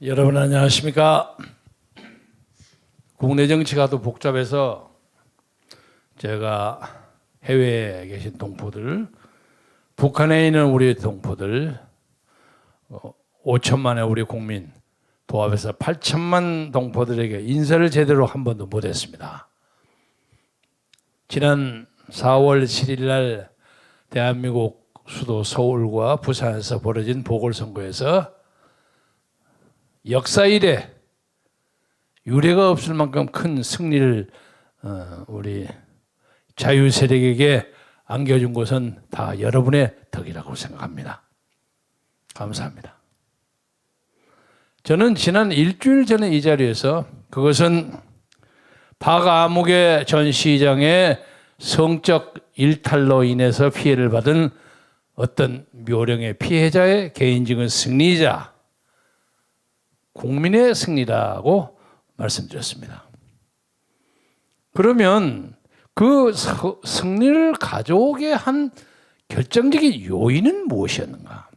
여러분 안녕하십니까? 국내 정치가 하도 복잡해서 제가 해외에 계신 동포들, 북한에 있는 우리 동포들 5천만의 우리 국민 도합해서 8천만 동포들에게 인사를 제대로 한 번도 못했습니다. 지난 4월 7일 날 대한민국 수도 서울과 부산에서 벌어진 보궐선거에서 역사 이래 유례가 없을 만큼 큰 승리를 우리 자유 세력에게 안겨준 것은 다 여러분의 덕이라고 생각합니다. 감사합니다. 저는 지난 일주일 전에 이 자리에서 그것은 박아무개 전 시장의 성적 일탈로 인해서 피해를 받은 어떤 묘령의 피해자의 개인적인 승리이자 국민의 승리라고 말씀드렸습니다. 그러면 그 승리를 가져오게 한 결정적인 요인은 무엇이었는가?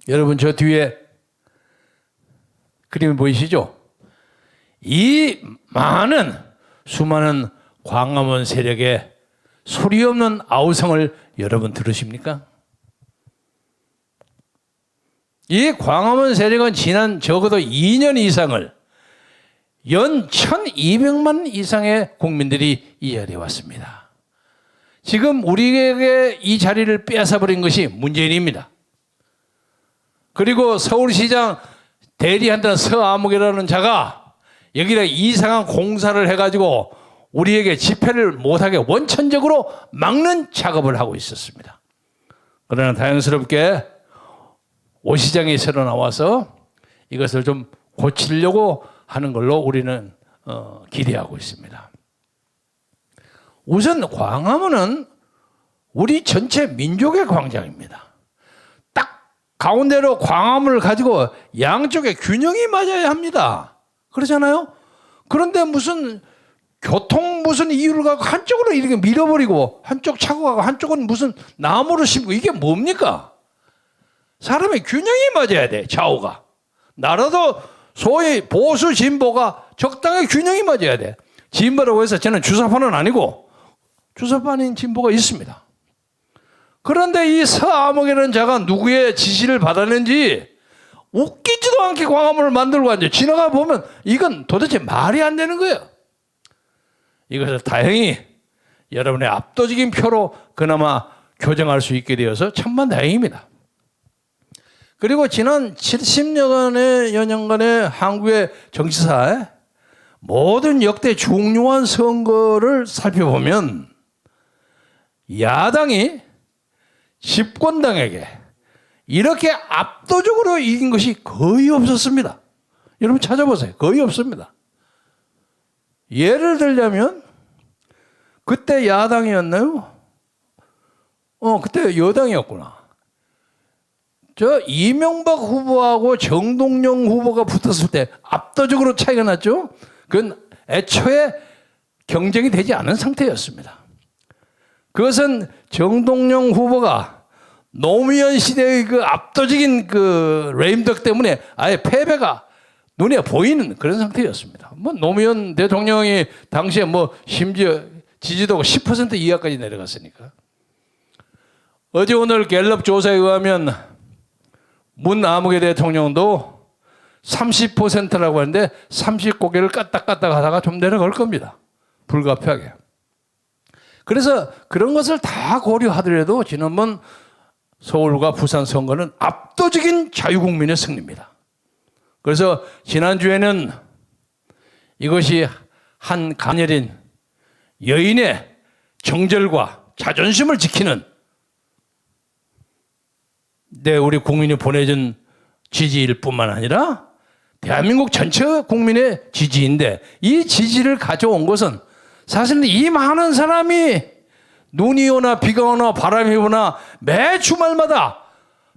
여러분 저 뒤에 그림이 보이시죠? 이 수많은 광화문 세력의 소리 없는 아우성을 여러분 들으십니까? 이 광화문 세력은 지난 적어도 2년 이상을 연 1200만 이상의 국민들이 이 자리에 왔습니다. 지금 우리에게 이 자리를 빼앗아버린 것이 문재인입니다. 그리고 서울시장 대리한다는 서아무개라는 자가 여기다 이상한 공사를 해가지고 우리에게 집회를 못하게 원천적으로 막는 작업을 하고 있었습니다. 그러나 다행스럽게 오 시장이 새로 나와서 이것을 좀 고치려고 하는 걸로 우리는 기대하고 있습니다. 우선 광화문은 우리 전체 민족의 광장입니다. 딱 가운데로 광화문을 가지고 양쪽에 균형이 맞아야 합니다. 그렇잖아요? 그런데 무슨 이유를 갖고 한쪽으로 이렇게 밀어버리고 한쪽 차고 가고 한쪽은 무슨 나무를 심고 이게 뭡니까? 사람의 균형이 맞아야 돼, 좌우가. 나라도 소위 보수 진보가 적당히 균형이 맞아야 돼. 진보라고 해서 저는 주사파는 아니고 주사파인 진보가 있습니다. 그런데 이 서아무개라는 자가 누구의 지시를 받았는지 웃기지도 않게 광화문을 만들고 앉아 지나가 보면 이건 도대체 말이 안 되는 거예요. 이것을 다행히 여러분의 압도적인 표로 그나마 교정할 수 있게 되어서 천만다행입니다. 그리고 지난 70여 년간의 한국의 정치사에 모든 역대 중요한 선거를 살펴보면 야당이 집권당에게 이렇게 압도적으로 이긴 것이 거의 없었습니다. 여러분 찾아보세요. 거의 없습니다. 예를 들자면 그때 야당이었나요? 그때 여당이었구나. 저 이명박 후보하고 정동영 후보가 붙었을 때 압도적으로 차이가 났죠. 그건 애초에 경쟁이 되지 않은 상태였습니다. 그것은 정동영 후보가 노무현 시대의 그 압도적인 그 레임덕 때문에 아예 패배가 눈에 보이는 그런 상태였습니다. 노무현 대통령이 당시에 심지어 지지도가 10% 이하까지 내려갔으니까. 어제 오늘 갤럽 조사에 의하면 문 아무개 대통령도 30%라고 하는데 30고개를 까딱까딱 하다가 좀 내려갈 겁니다. 불가피하게. 그래서 그런 것을 다 고려하더라도 지난번 서울과 부산 선거는 압도적인 자유국민의 승리입니다. 그래서 지난주에는 이것이 한 가녀린 여인의 정절과 자존심을 지키는 우리 국민이 보내준 지지일 뿐만 아니라 대한민국 전체 국민의 지지인데 이 지지를 가져온 것은 사실은 이 많은 사람이 눈이 오나 비가 오나 바람이 오나 매 주말마다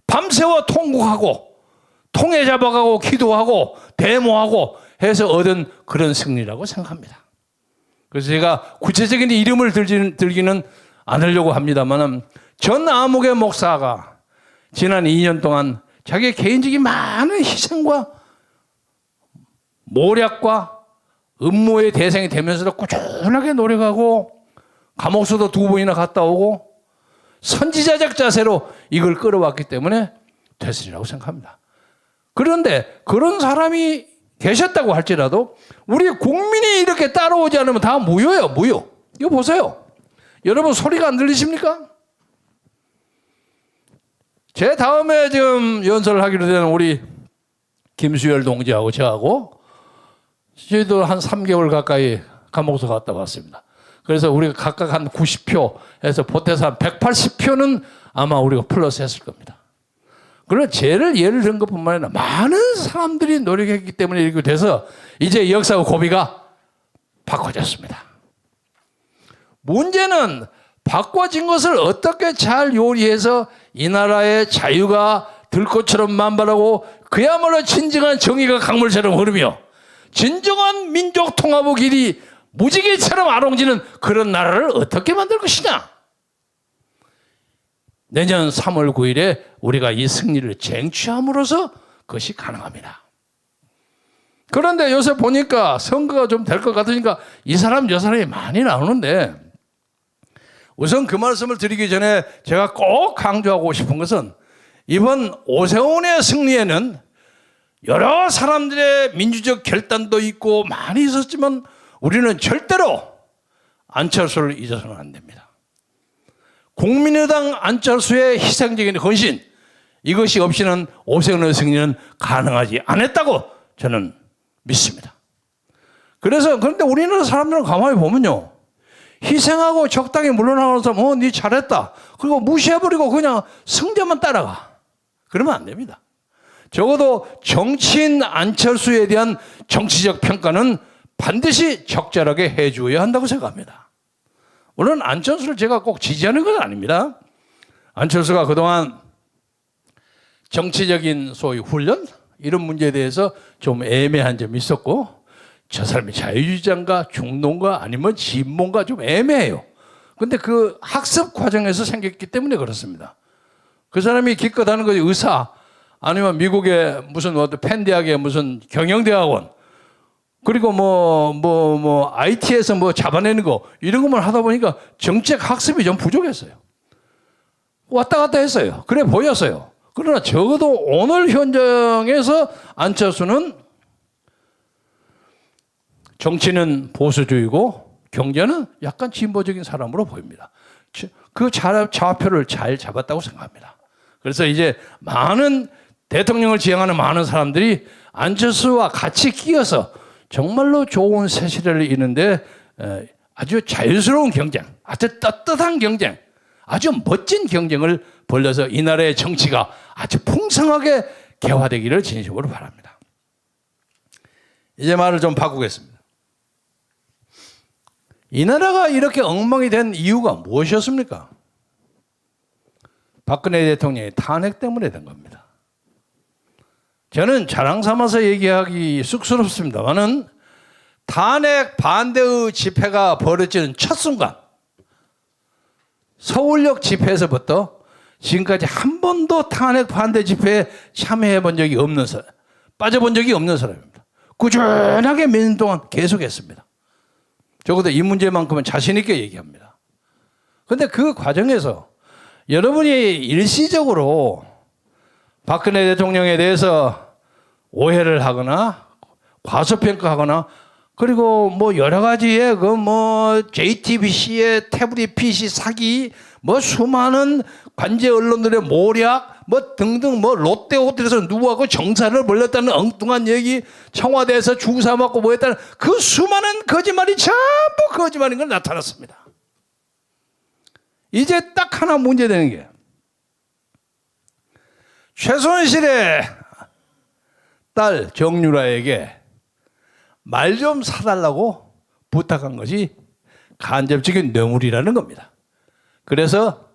밤새워 통곡하고 통에 잡아가고 기도하고 데모하고 해서 얻은 그런 승리라고 생각합니다. 그래서 제가 구체적인 이름을 들기는 않으려고 합니다만 전 아무개 목사가 지난 2년 동안 자기의 개인적인 많은 희생과 모략과 음모의 대상이 되면서도 꾸준하게 노력하고 감옥수도 2번이나 갔다 오고 선지자적 자세로 이걸 끌어왔기 때문에 됐으리라고 생각합니다. 그런데 그런 사람이 계셨다고 할지라도 우리 국민이 이렇게 따라오지 않으면 다 무효예요. 무효. 이거 보세요. 여러분 소리가 안 들리십니까? 제 다음에 지금 연설을 하기로 된 우리 김수열 동지하고 저하고 저희도 한 3개월 가까이 감옥서 갔다 왔습니다. 그래서 우리가 각각 한 90표에서 보태서 한 180표는 아마 우리가 플러스 했을 겁니다. 그러나 죄를 예를 든 것뿐만 아니라 많은 사람들이 노력했기 때문에 이렇게 돼서 이제 역사의 고비가 바꿔졌습니다. 문제는 바꿔진 것을 어떻게 잘 요리해서 이 나라의 자유가 들꽃처럼 만발하고 그야말로 진정한 정의가 강물처럼 흐르며 진정한 민족 통합의 길이 무지개처럼 아롱지는 그런 나라를 어떻게 만들 것이냐. 내년 3월 9일에 우리가 이 승리를 쟁취함으로써 그것이 가능합니다. 그런데 요새 보니까 선거가 좀 될 것 같으니까 이 사람 저 사람이 많이 나오는데 우선 그 말씀을 드리기 전에 제가 꼭 강조하고 싶은 것은 이번 오세훈의 승리에는 여러 사람들의 민주적 결단도 있고 많이 있었지만 우리는 절대로 안철수를 잊어서는 안 됩니다. 국민의당 안철수의 희생적인 헌신, 이것이 없이는 오세훈의 승리는 가능하지 않았다고 저는 믿습니다. 그런데 우리나라 사람들은 가만히 보면요, 희생하고 적당히 물러나가서 네 잘했다 그리고 무시해버리고 그냥 승자만 따라가. 그러면 안 됩니다. 적어도 정치인 안철수에 대한 정치적 평가는 반드시 적절하게 해줘야 한다고 생각합니다. 물론 안철수를 제가 꼭 지지하는 건 아닙니다. 안철수가 그동안 정치적인 소위 훈련 이런 문제에 대해서 좀 애매한 점이 있었고 저 사람이 자유주의자인가 중도인가 아니면 진보인가 좀 애매해요. 그런데 그 학습 과정에서 생겼기 때문에 그렇습니다. 그 사람이 기껏 하는 것이 의사 아니면 미국의 무슨 펜대학의 무슨 경영대학원 그리고 IT에서 잡아내는 거 이런 것만 하다 보니까 정책 학습이 좀 부족했어요. 왔다 갔다 했어요. 그래 보였어요. 그러나 적어도 오늘 현장에서 안철수는 정치는 보수주의고 경제는 약간 진보적인 사람으로 보입니다. 그 좌표를 잘 잡았다고 생각합니다. 그래서 이제 많은 대통령을 지향하는 많은 사람들이 안철수와 같이 끼어서 정말로 좋은 새 시대를 이루는데 아주 자유스러운 경쟁, 아주 떳떳한 경쟁, 아주 멋진 경쟁을 벌려서 이 나라의 정치가 아주 풍성하게 개화되기를 진심으로 바랍니다. 이제 말을 좀 바꾸겠습니다. 이 나라가 이렇게 엉망이 된 이유가 무엇이었습니까? 박근혜 대통령의 탄핵 때문에 된 겁니다. 저는 자랑 삼아서 얘기하기 쑥스럽습니다만은 탄핵 반대의 집회가 벌어지는 첫 순간 서울역 집회에서부터 지금까지 한 번도 탄핵 반대 집회에 참여해 본 적이 없는 사람, 빠져본 적이 없는 사람입니다. 꾸준하게 몇 년 동안 계속했습니다. 적어도 이 문제만큼은 자신 있게 얘기합니다. 그런데 그 과정에서 여러분이 일시적으로 박근혜 대통령에 대해서 오해를 하거나 과소평가하거나 그리고 여러 가지의 JTBC의 태블릿 PC 사기 수많은 관제 언론들의 모략 등등 롯데호텔에서 누구하고 정사를 벌렸다는 엉뚱한 얘기 청와대에서 주사 맞고 했다는 그 수많은 거짓말이 전부 거짓말인 걸 나타났습니다. 이제 딱 하나 문제되는 게 최순실의 딸 정유라에게 말 좀 사달라고 부탁한 것이 간접적인 뇌물이라는 겁니다. 그래서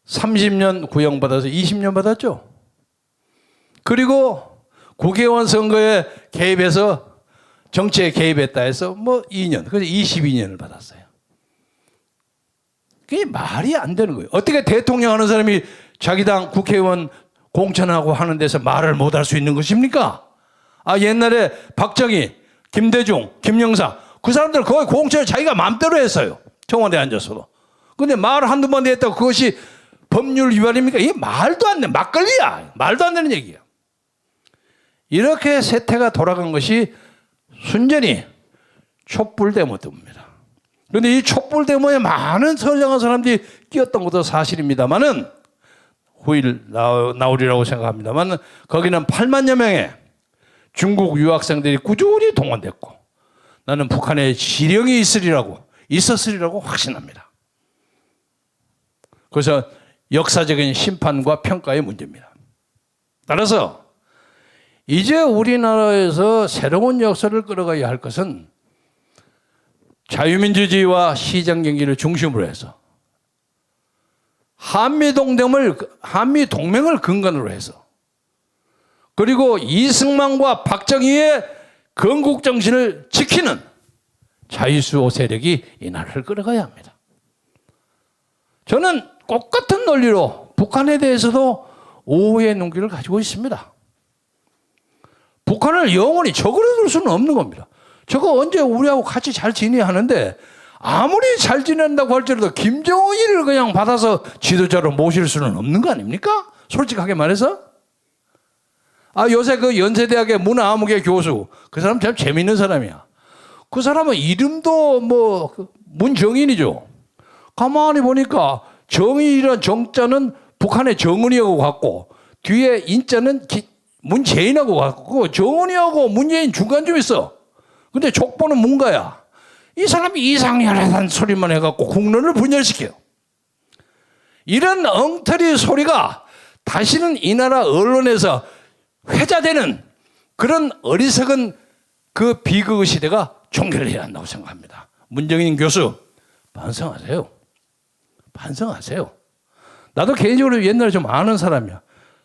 30년 구형받아서 20년 받았죠. 그리고 국회의원 선거에 개입해서 정치에 개입했다 해서 2년, 그래서 22년을 받았어요. 그게 말이 안 되는 거예요. 어떻게 대통령 하는 사람이 자기 당 국회의원 공천하고 하는 데서 말을 못 할 수 있는 것입니까? 옛날에 박정희, 김대중, 김영삼 그 사람들은 거의 공천을 자기가 마음대로 했어요. 청와대에 앉아서도. 근데 말 한두 번 했다고 그것이 법률 위반입니까? 이게 말도 안 돼. 막걸리야. 말도 안 되는 얘기야. 이렇게 세태가 돌아간 것이 순전히 촛불데모 때문입니다. 그런데 이 촛불데모에 많은 선량한 사람들이 끼었던 것도 사실입니다만은 후일 나오리라고 생각합니다만 거기는 8만여 명의 중국 유학생들이 꾸준히 동원됐고 나는 북한에 지령이 있었으리라고 확신합니다. 그래서 역사적인 심판과 평가의 문제입니다. 따라서 이제 우리나라에서 새로운 역사를 끌어가야 할 것은 자유민주주의와 시장경제를 중심으로 해서 한미동맹을 근간으로 해서 그리고 이승만과 박정희의 건국정신을 지키는 자유수호 세력이 이 나라를 끌어가야 합니다. 저는 똑같은 논리로 북한에 대해서도 오해의 눈길을 가지고 있습니다. 북한을 영원히 적으로 둘 수는 없는 겁니다. 저거 언제 우리하고 같이 잘 지내야 하는데 아무리 잘 지낸다고 할지라도 김정은이를 그냥 받아서 지도자로 모실 수는 없는 거 아닙니까? 솔직하게 말해서. 요새 그 연세대학의 문화암흑의 교수 그 사람 참 재밌는 사람이야. 그 사람은 이름도 문정인이죠. 가만히 보니까 정인이란 정자는 북한의 정은이하고 같고 뒤에 인자는 문재인하고 같고 정은이하고 문재인 중간 좀 있어. 근데 족보는 문가야. 이 사람이 이상하다는 소리만 해갖고 국론을 분열시켜요. 이런 엉터리 소리가 다시는 이 나라 언론에서 회자되는 그런 어리석은 그 비극의 시대가 종결해야 한다고 생각합니다. 문정인 교수 반성하세요. 반성하세요. 나도 개인적으로 옛날에 좀 아는 사람이야.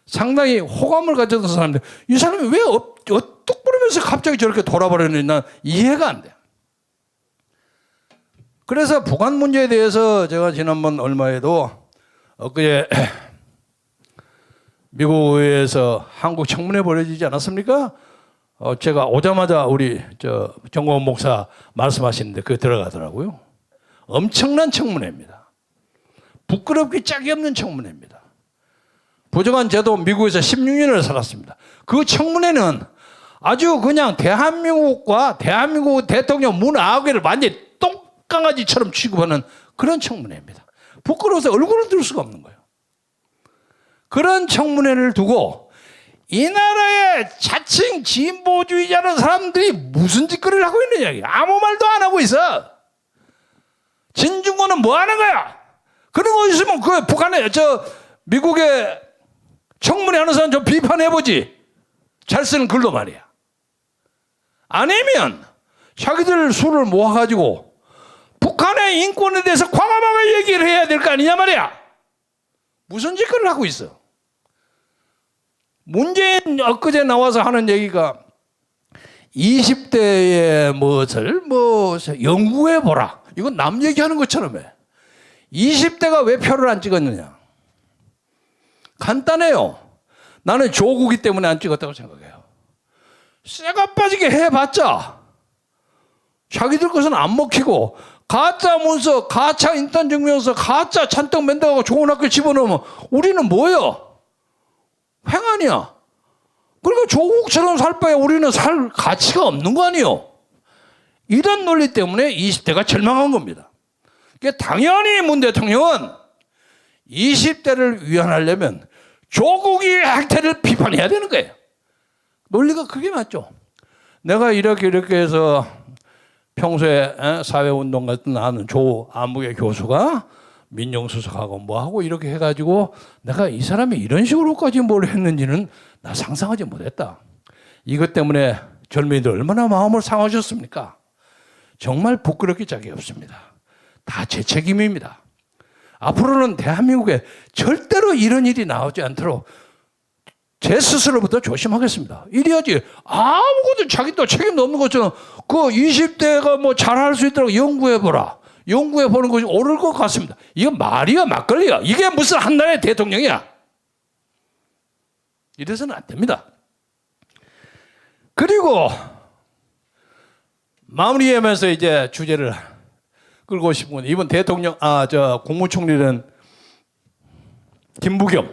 상당히 호감을 가졌던 사람인데 이 사람이 왜 똑부러면서 갑자기 저렇게 돌아버렸는지 난 이해가 안 돼. 그래서 북한 문제에 대해서 제가 지난번 얼마에도 엊그제 미국 의회에서 한국 청문회 벌어지지 않았습니까? 제가 오자마자 우리 정광훈 목사 말씀하시는데 그게 들어가더라고요. 엄청난 청문회입니다. 부끄럽기 짝이 없는 청문회입니다. 부정한 제도 미국에서 16년을 살았습니다. 그 청문회는 아주 그냥 대한민국과 대한민국 대통령 문화학회를 완전히 똥강아지처럼 취급하는 그런 청문회입니다. 부끄러워서 얼굴을 들 수가 없는 거예요. 그런 청문회를 두고 이 나라의 자칭 진보주의자는 사람들이 무슨 짓거리를 하고 있느냐. 아무 말도 안 하고 있어. 진중권은 뭐 하는 거야? 그런 거 있으면 그 북한에 미국에 청문회 하는 사람 좀 비판해보지. 잘 쓰는 글로 말이야. 아니면 자기들 수를 모아가지고 북한의 인권에 대해서 과감하게 얘기를 해야 될 거 아니냐 말이야. 무슨 짓거리를 하고 있어. 문재인 엊그제 나와서 하는 얘기가 20대의 무엇을 연구해보라. 이건 남 얘기하는 것처럼 해. 20대가 왜 표를 안 찍었느냐. 간단해요. 나는 조국이 때문에 안 찍었다고 생각해요. 쇠가 빠지게 해봤자 자기들 것은 안 먹히고 가짜 문서, 가짜 인턴 증명서, 가짜 잔뜩 맨다고 좋은 학교 집어넣으면 우리는 뭐예요? 횡안이야. 그러니까 조국처럼 살 바에 우리는 살 가치가 없는 거 아니에요? 이런 논리 때문에 20대가 절망한 겁니다. 그러니까 당연히 문 대통령은 20대를 위안하려면 조국의 행태를 비판해야 되는 거예요. 논리가 그게 맞죠. 내가 이렇게 해서 평소에 사회운동 같은 하는 조암흑의 교수가 민정수석하고 뭐하고 이렇게 해가지고 내가 이 사람이 이런 식으로까지 뭘 했는지는 나 상상하지 못했다. 이것 때문에 젊은이들 얼마나 마음을 상하셨습니까? 정말 부끄럽기 짝이 없습니다. 다 제 책임입니다. 앞으로는 대한민국에 절대로 이런 일이 나오지 않도록 제 스스로부터 조심하겠습니다. 이래야지 아무것도 자기도 책임도 없는 것처럼 그 20대가 뭐 잘할 수 있도록 연구해보라. 연구해보는 것이 옳을 것 같습니다. 이건 말이야 막걸리야. 이게 무슨 한 나라의 대통령이야. 이래서는 안 됩니다. 그리고 마무리하면서 이제 주제를 끌고 싶은 건 이번 대통령 국무총리는 김부겸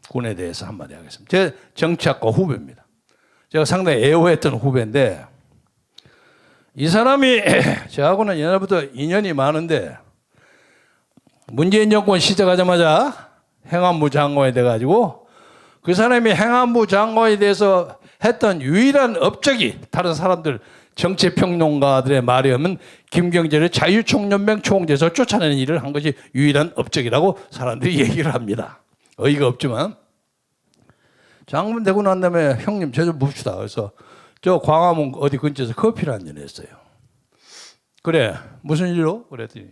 군에 대해서 한마디 하겠습니다. 제 정치학과 후배입니다. 제가 상당히 애호했던 후배인데 이 사람이 저하고는 옛날부터 인연이 많은데 문재인 정권 시작하자마자 행안부 장관이 돼가지고 그 사람이 행안부 장관에 대해서 했던 유일한 업적이 다른 사람들 정치평론가들의 말에 의하면 김경재를 자유총연맹 총재에서 쫓아내는 일을 한 것이 유일한 업적이라고 사람들이 얘기를 합니다. 어이가 없지만 장관 되고 난 다음에 형님 저 좀 봅시다. 그래서 저 광화문 어디 근처에서 커피를 한잔 했어요. 그래 무슨 일로? 그랬더니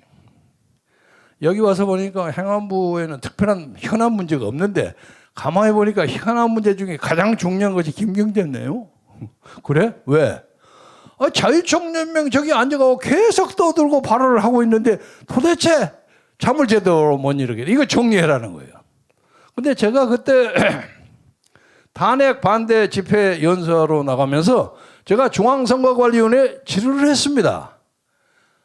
여기 와서 보니까 행안부에는 특별한 현안 문제가 없는데 가만히 보니까 현안 문제 중에 가장 중요한 것이 김경재네요. 그래? 왜? 자유총연맹 저기 앉아가고 계속 떠들고 발언을 하고 있는데 도대체 잠을 제대로 못 이루게 이거 정리해라는 거예요. 근데 제가 그때 탄핵 반대 집회 연설로 나가면서 제가 중앙선거관리위원회에 질의를 했습니다.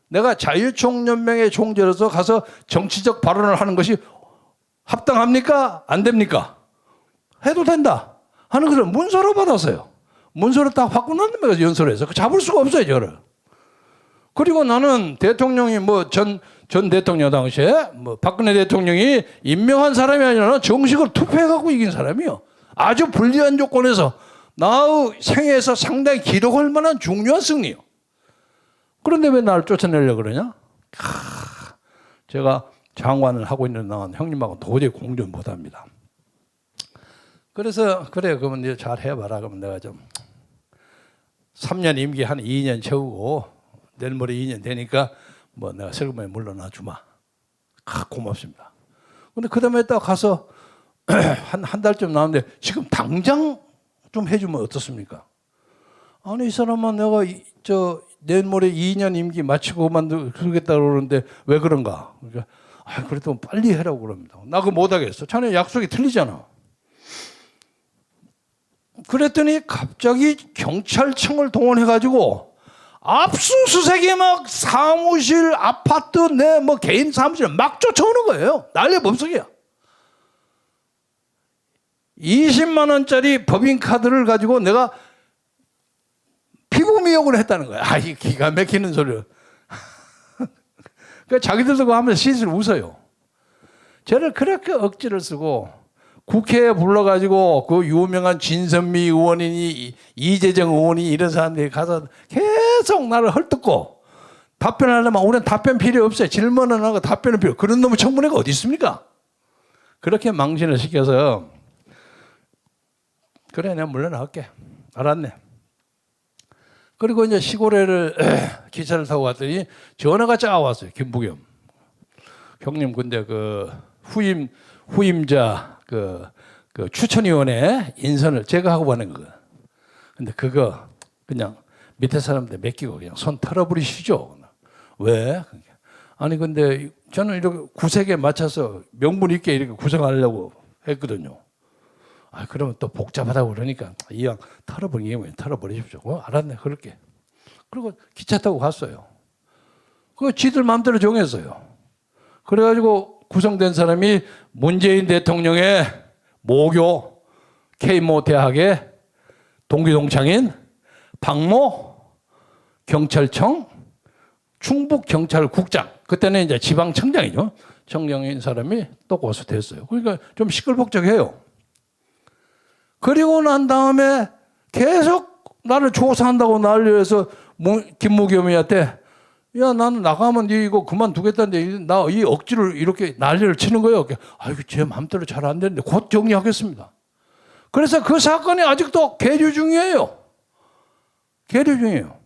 내가 자유총연맹의 총재로서 가서 정치적 발언을 하는 것이 합당합니까? 안 됩니까? 해도 된다 하는 것을 문서로 받았어요. 문서를 딱 받고 난 다음에 연설해서 잡을 수가 없어요, 저를. 그리고 나는 대통령이 전 대통령 당시에 박근혜 대통령이 임명한 사람이 아니라 정식으로 투표해갖고 이긴 사람이요. 아주 불리한 조건에서 나의 생애에서 상당히 기록할 만한 중요한 승리요. 그런데 왜 나를 쫓아내려고 그러냐? 제가 장관을 하고 있는 난 형님하고 도저히 공존 못합니다. 그래서 그래 그러면 이제 잘 해봐라. 그러면 내가 좀 3년 임기 한 2년 채우고 내일 모레 2년 되니까 내가 세금에 물러나 주마. 고맙습니다. 근데 그 다음에 딱 가서 한 달쯤 나왔는데 지금 당장 좀 해주면 어떻습니까? 아니 이 사람은 내가 내일 모레 2년 임기 마치고 그러겠다고 그러는데 왜 그런가? 그러니까 그래도 빨리 해라고 그럽니다. 나 그거 못하겠어. 자네 약속이 틀리잖아. 그랬더니 갑자기 경찰청을 동원해가지고 압수수색에 막 사무실, 아파트, 내 개인 사무실 막 쫓아오는 거예요. 난리 법석이야. 20만 원짜리 법인카드를 가지고 내가 피부 미용을 했다는 거야. 이 기가 막히는 소리를. 그러니까 자기들도 그거 하면서 시슬 웃어요. 저를 그렇게 억지를 쓰고 국회에 불러가지고 그 유명한 진선미 의원이니 이재정 의원이 이런 사람들이 가서 계속 나를 헐뜯고 답변하려면 우리는 답변 필요 없어요. 질문은 하고 답변은 필요. 그런 놈의 청문회가 어디 있습니까? 그렇게 망신을 시켜서 그래 내가 물러나갈게. 알았네. 그리고 이제 시골에를 기차를 타고 갔더니 전화가 쫙 왔어요. 김부겸 형님 근데 그 후임자 그 추천위원회 인선을 제가 하고 가는 거예요. 근데 그거 그냥 밑에 사람들 맡기고 그냥 손 털어버리시죠. 왜? 아니 근데 저는 이렇게 구색에 맞춰서 명분 있게 이렇게 구성하려고 했거든요. 그러면 또 복잡하다고 그러니까 이왕 털어버리면 털어버리십시오. 알았네 그럴게. 그리고 기차 타고 갔어요. 그거 지들 마음대로 정했어요. 그래가지고 구성된 사람이 문재인 대통령의 모교 K모 대학의 동기동창인 박모 경찰청 충북경찰국장 그때는 이제 지방청장이죠. 청장인 사람이 또 고소됐어요. 그러니까 좀 시끌벅적해요. 그리고 난 다음에 계속 나를 조사한다고 난리해서 김무겸이한테 야 나는 나가면 네 이거 그만두겠다는데 나 이 억지를 이렇게 난리를 치는 거예요. 아이고 제 마음대로 잘 안 되는데 곧 정리하겠습니다. 그래서 그 사건이 아직도 계류 중이에요. 계류 중이에요.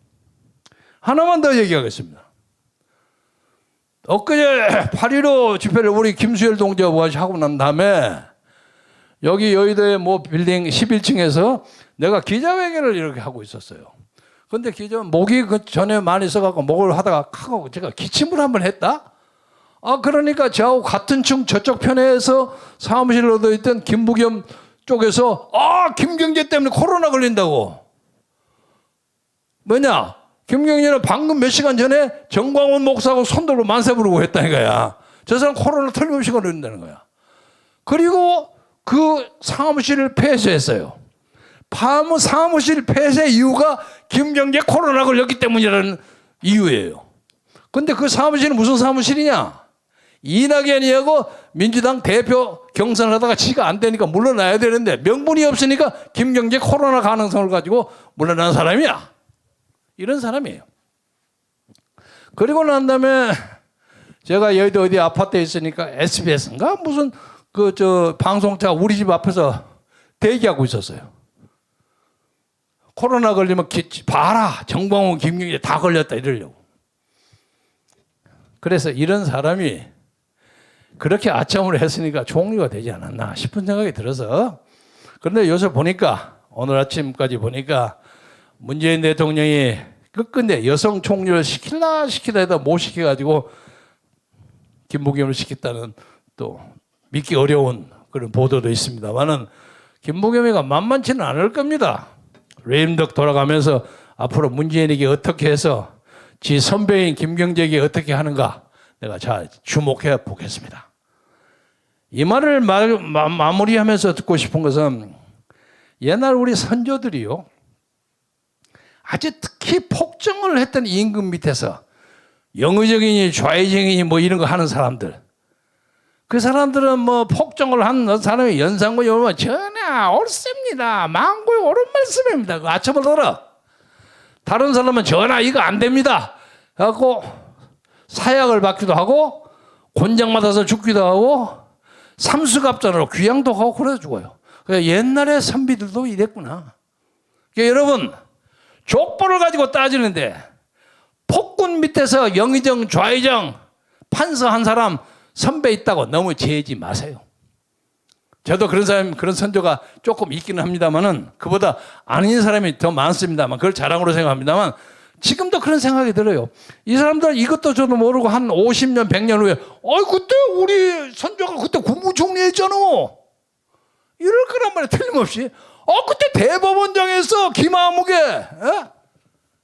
하나만 더 얘기하겠습니다. 엊그제 8.15 집회를 우리 김수열 동지하고 하고 난 다음에 여기 여의도의 빌딩 11층에서 내가 기자회견을 이렇게 하고 있었어요. 근데 목이 그 전에 많이 써갖고 목을 하다가 하고 제가 기침을 한번 했다? 그러니까 저하고 같은 층 저쪽 편에서 사무실로 돼 있던 김부겸 쪽에서 김경재 때문에 코로나 걸린다고. 뭐냐? 김경진은 방금 몇 시간 전에 정광훈 목사하고 손들고 만세 부르고 했다는 거야. 저 사람 코로나 틀림없이 걸린다는 거야. 그리고 그 사무실을 폐쇄했어요. 사무실 폐쇄 이유가 김경재 코로나 걸렸기 때문이라는 이유예요. 근데 그 사무실은 무슨 사무실이냐? 이낙연이하고 민주당 대표 경선을 하다가 지가 안 되니까 물러나야 되는데 명분이 없으니까 김경재 코로나 가능성을 가지고 물러난 사람이야. 이런 사람이에요. 그리고 난 다음에 제가 여의도 어디 아파트에 있으니까 SBS인가 무슨 방송차 우리 집 앞에서 대기하고 있었어요. 코로나 걸리면 봐라 정광훈 김경재 다 걸렸다 이러려고. 그래서 이런 사람이 그렇게 아첨을 했으니까 총리가 되지 않았나 싶은 생각이 들어서. 그런데 요새 보니까 오늘 아침까지 보니까 문재인 대통령이 끝끝내 여성 총리를 시키다 해도 못 시켜가지고 김부겸을 시켰다는 또 믿기 어려운 그런 보도도 있습니다만은 김부겸이가 만만치는 않을 겁니다. 레임덕 돌아가면서 앞으로 문재인에게 어떻게 해서 지 선배인 김경재에게 어떻게 하는가 내가 잘 주목해 보겠습니다. 이 말을 마무리하면서 듣고 싶은 것은 옛날 우리 선조들이요. 아주 특히 폭정을 했던 임금 밑에서 영의정이니 좌의정이니 뭐 이런 거 하는 사람들. 그 사람들은 뭐 폭정을 한 사람이 연상군이 오면 전하 옳습니다. 망고의 옳은 말씀입니다. 그 아첨을 들어. 다른 사람은 전하 이거 안 됩니다. 그래갖고 사약을 받기도 하고 곤장 맞아서 죽기도 하고 삼수갑전으로 귀양도 하고 그래 죽어요. 옛날의 선비들도 이랬구나. 그러니까 여러분 족보를 가지고 따지는데 폭군 밑에서 영의정 좌의정 판서 한 사람 선배 있다고 너무 재지 마세요. 저도 그런 사람, 그런 선조가 조금 있기는 합니다만은 그보다 아닌 사람이 더 많습니다만 그걸 자랑으로 생각합니다만 지금도 그런 생각이 들어요. 이 사람들 이것도 저도 모르고 한 50년, 100년 후에 그때 우리 선조가 그때 국무총리 했잖아. 이럴 거란 말이야. 틀림없이. 그때 대법원장에서 김아무개.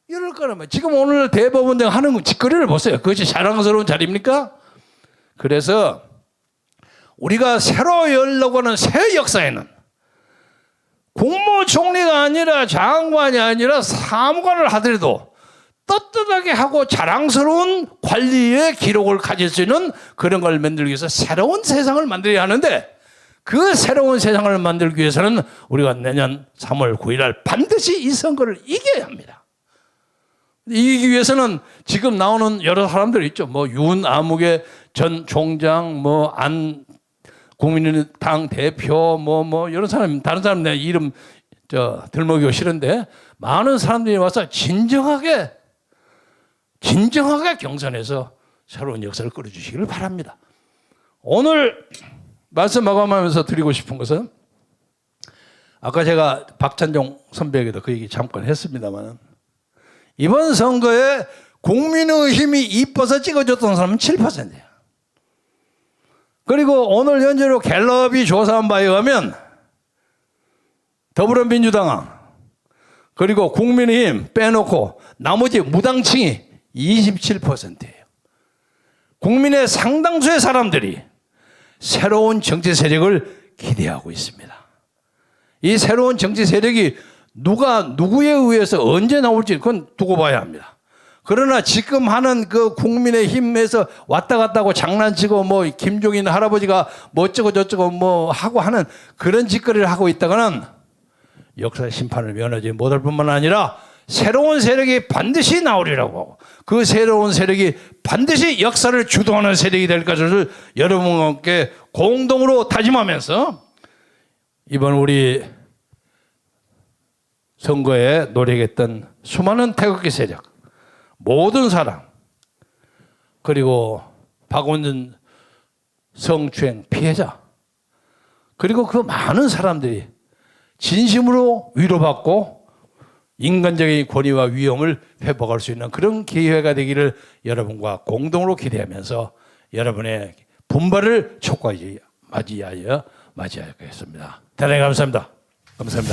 이럴 거란 말이야. 지금 오늘 대법원장 하는 짓거리를 보세요. 그것이 자랑스러운 자리입니까? 그래서 우리가 새로 열려고 하는 새 역사에는 국무총리가 아니라 장관이 아니라 사무관을 하더라도 떳떳하게 하고 자랑스러운 관리의 기록을 가질 수 있는 그런 걸 만들기 위해서 새로운 세상을 만들어야 하는데 그 새로운 세상을 만들기 위해서는 우리가 내년 3월 9일 날 반드시 이 선거를 이겨야 합니다. 이기기 위해서는 지금 나오는 여러 사람들 있죠. 뭐 윤아무개 전 총장, 뭐 안 국민의당 대표, 뭐 이런 사람, 다른 사람 내 이름 들먹이고 싫은데 많은 사람들이 와서 진정하게 경선해서 새로운 역사를 끌어주시기를 바랍니다. 오늘 말씀 마감하면서 드리고 싶은 것은 아까 제가 박찬종 선배에게도 그 얘기 잠깐 했습니다만 이번 선거에 국민의힘이 이뻐서 찍어줬던 사람은 7%예요. 그리고 오늘 현재로 갤럽이 조사한 바에 의하면 더불어민주당 그리고 국민의힘 빼놓고 나머지 무당층이 27%예요. 국민의 상당수의 사람들이 새로운 정치 세력을 기대하고 있습니다. 이 새로운 정치 세력이 누구에 의해서 언제 나올지 그건 두고 봐야 합니다. 그러나 지금 하는 그 국민의힘에서 왔다 갔다 하고 장난치고 뭐 김종인 할아버지가 뭐 어쩌고 저쩌고 뭐 하고 하는 그런 짓거리를 하고 있다가는 역사의 심판을 면하지 못할 뿐만 아니라 새로운 세력이 반드시 나오리라고 하고 그 새로운 세력이 반드시 역사를 주도하는 세력이 될 것을 여러분과 함께 공동으로 다짐하면서 이번 우리 선거에 노력했던 수많은 태극기 세력, 모든 사람, 그리고 박원순 성추행 피해자, 그리고 그 많은 사람들이 진심으로 위로받고 인간적인 권위와 위엄을 회복할 수 있는 그런 기회가 되기를 여러분과 공동으로 기대하면서 여러분의 분발을 촉구하지 맞이하겠습니다. 대단히 감사합니다. 감사합니다.